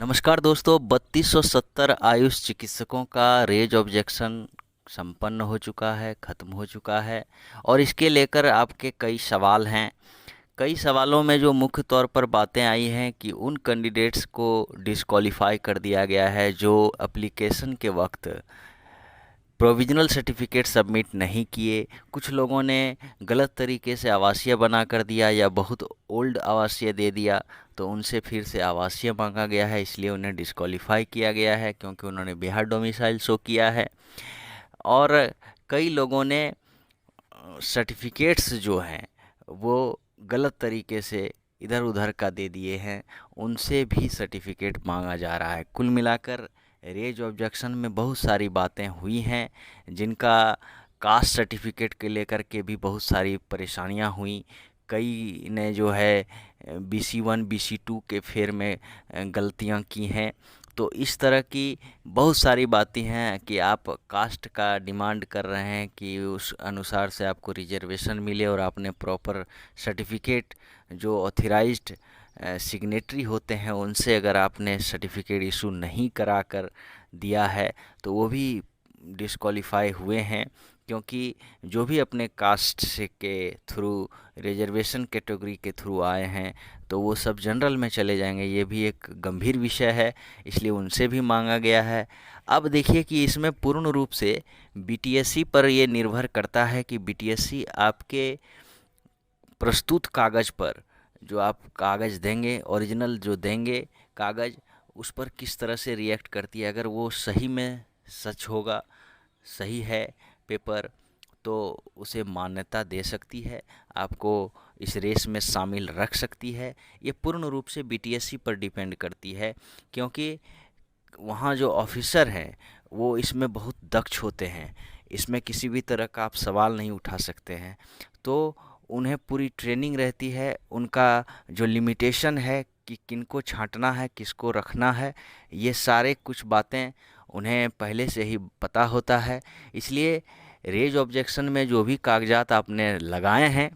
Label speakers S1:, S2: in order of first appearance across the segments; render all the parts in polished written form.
S1: नमस्कार दोस्तों, 3270 आयुष चिकित्सकों का रेज ऑब्जेक्शन संपन्न हो चुका है, ख़त्म हो चुका है। और इसके लेकर आपके कई सवाल हैं। कई सवालों में जो मुख्य तौर पर बातें आई हैं कि उन कैंडिडेट्स को डिस्क्वालीफाई कर दिया गया है जो एप्लीकेशन के वक्त प्रोविजनल सर्टिफिकेट सबमिट नहीं किए। कुछ लोगों ने गलत तरीके से आवासीय बना कर दिया या बहुत ओल्ड आवासीय दे दिया, तो उनसे फिर से आवासीय मांगा गया है, इसलिए उन्हें डिस्क्वालीफाई किया गया है क्योंकि उन्होंने बिहार डोमिसाइल शो किया है। और कई लोगों ने सर्टिफिकेट्स जो हैं वो गलत तरीके से इधर उधर का दे दिए हैं, उनसे भी सर्टिफिकेट मांगा जा रहा है। कुल मिलाकर रेज ऑब्जेक्शन में बहुत सारी बातें हुई हैं, जिनका कास्ट सर्टिफिकेट के लेकर के भी बहुत सारी परेशानियां हुई। कई ने जो है BC1 BC2 के फेर में गलतियां की हैं। तो इस तरह की बहुत सारी बातें हैं कि आप कास्ट का डिमांड कर रहे हैं कि उस अनुसार से आपको रिजर्वेशन मिले, और आपने प्रॉपर सर्टिफिकेट जो ऑथराइज्ड सिग्नेटरी होते हैं उनसे अगर आपने सर्टिफिकेट इशू नहीं करा कर दिया है तो वो भी डिस्क्वालीफाई हुए हैं। क्योंकि जो भी अपने कास्ट से के थ्रू रिजर्वेशन कैटेगरी के थ्रू आए हैं तो वो सब जनरल में चले जाएंगे। ये भी एक गंभीर विषय है, इसलिए उनसे भी मांगा गया है। अब देखिए कि इसमें पूर्ण रूप से BTSC पर ये निर्भर करता है कि BTSC आपके प्रस्तुत कागज़ पर, जो आप कागज़ देंगे, ओरिजिनल जो देंगे कागज़, उस पर किस तरह से रिएक्ट करती है। अगर वो सही में सच होगा, सही है पेपर, तो उसे मान्यता दे सकती है, आपको इस रेस में शामिल रख सकती है। ये पूर्ण रूप से BTSC पर डिपेंड करती है, क्योंकि वहाँ जो ऑफिसर हैं वो इसमें बहुत दक्ष होते हैं। इसमें किसी भी तरह का आप सवाल नहीं उठा सकते हैं। तो उन्हें पूरी ट्रेनिंग रहती है, उनका जो लिमिटेशन है कि किनको छांटना है, किसको रखना है, ये सारे कुछ बातें उन्हें पहले से ही पता होता है। इसलिए रेज ऑब्जेक्शन में जो भी कागजात आपने लगाए हैं,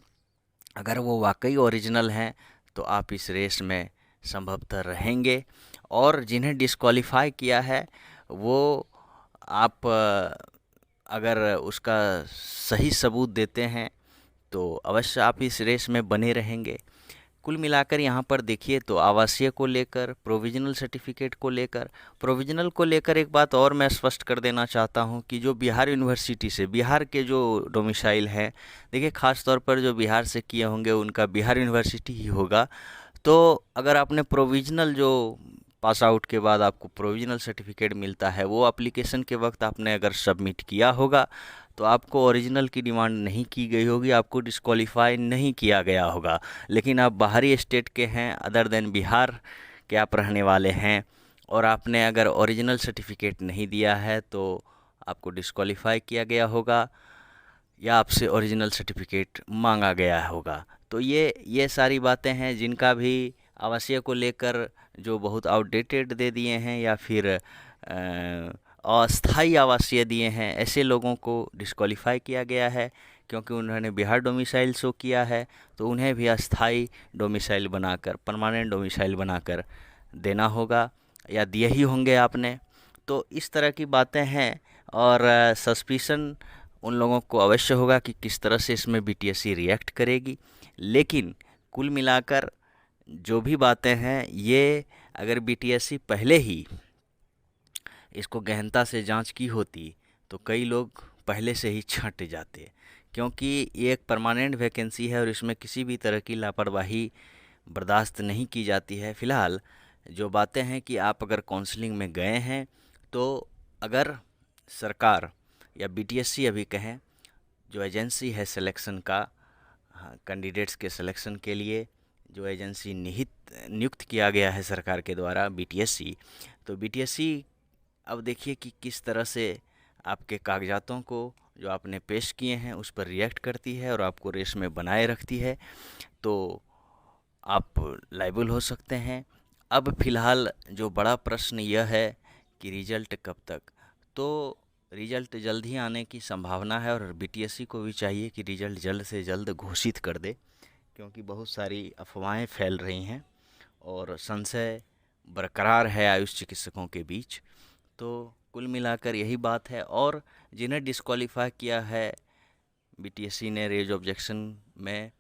S1: अगर वो वाकई ओरिजिनल हैं तो आप इस रेस में संभवतः रहेंगे। और जिन्हें डिस्क्वालीफाई किया है वो आप अगर उसका सही सबूत देते हैं तो अवश्य आप इस रेस में बने रहेंगे। कुल मिलाकर यहाँ पर देखिए तो आवासीय को लेकर, प्रोविजनल सर्टिफिकेट को लेकर, प्रोविजनल को लेकर एक बात और मैं स्पष्ट कर देना चाहता हूँ कि जो बिहार यूनिवर्सिटी से, बिहार के जो डोमिसाइल हैं, देखिए ख़ास तौर पर जो बिहार से किए होंगे उनका बिहार यूनिवर्सिटी ही होगा। तो अगर आपने प्रोविजनल जो पास आउट के बाद आपको प्रोविजनल सर्टिफिकेट मिलता है, वो एप्लीकेशन के वक्त आपने अगर सबमिट किया होगा तो आपको ओरिजिनल की डिमांड नहीं की गई होगी, आपको डिस्क्वालीफाई नहीं किया गया होगा। लेकिन आप बाहरी स्टेट के हैं, अदर देन बिहार के आप रहने वाले हैं, और आपने अगर ओरिजिनल सर्टिफिकेट नहीं दिया है तो आपको डिस्क्वालीफाई किया गया होगा या आपसे ओरिजिनल सर्टिफिकेट मांगा गया होगा। तो ये सारी बातें हैं जिनका भी आवासीय को लेकर जो बहुत आउटडेटेड दे दिए हैं या फिर अस्थाई आवासीय दिए हैं, ऐसे लोगों को डिस्क्वालीफाई किया गया है। क्योंकि उन्होंने बिहार डोमिसाइल शो किया है तो उन्हें भी अस्थाई डोमिसाइल बनाकर, परमानेंट डोमिसाइल बनाकर देना होगा, या दिए ही होंगे आपने। तो इस तरह की बातें हैं। और सस्पिशन उन लोगों को अवश्य होगा कि किस तरह से इसमें BTSC रिएक्ट करेगी। लेकिन कुल मिलाकर जो भी बातें हैं, ये अगर BTSC पहले ही इसको गहनता से जांच की होती तो कई लोग पहले से ही छंट जाते। क्योंकि ये एक परमानेंट वैकेंसी है और इसमें किसी भी तरह की लापरवाही बर्दाश्त नहीं की जाती है। फ़िलहाल जो बातें हैं कि आप अगर काउंसलिंग में गए हैं तो अगर सरकार या BTSC अभी कहें, जो एजेंसी है सिलेक्शन का, कैंडिडेट्स के सिलेक्शन के लिए जो एजेंसी नियुक्त किया गया है सरकार के द्वारा, BTSC, तो BTSC अब देखिए कि किस तरह से आपके कागजातों को जो आपने पेश किए हैं उस पर रिएक्ट करती है और आपको रेस में बनाए रखती है, तो आप लायबल हो सकते हैं। अब फ़िलहाल जो बड़ा प्रश्न यह है कि रिज़ल्ट कब तक। तो रिज़ल्ट जल्द ही आने की संभावना है और BTSC को भी चाहिए कि रिज़ल्ट जल्द से जल्द घोषित कर दे, क्योंकि बहुत सारी अफवाहें फैल रही हैं और संशय बरकरार है आयुष चिकित्सकों के बीच। तो कुल मिलाकर यही बात है। और जिन्हें डिस्क्वालीफाई किया है बीटीएससी ने रेज ऑब्जेक्शन में,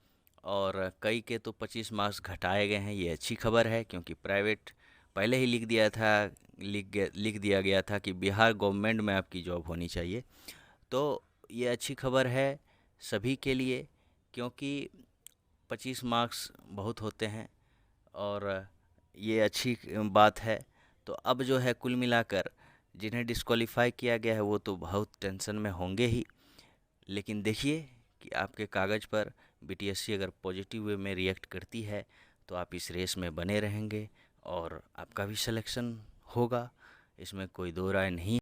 S1: और कई के तो 25 मार्क्स घटाए गए हैं, ये अच्छी खबर है, क्योंकि प्राइवेट पहले ही लिख दिया गया था कि बिहार गवर्नमेंट में आपकी जॉब होनी चाहिए। तो ये अच्छी खबर है सभी के लिए, क्योंकि 25 मार्क्स बहुत होते हैं और ये अच्छी बात है। तो अब जो है कुल मिलाकर जिन्हें डिस्क्वालीफाई किया गया है वो तो बहुत टेंशन में होंगे ही, लेकिन देखिए कि आपके कागज़ पर बीटीएससी अगर पॉजिटिव वे में रिएक्ट करती है तो आप इस रेस में बने रहेंगे और आपका भी सिलेक्शन होगा, इसमें कोई दो राय नहीं।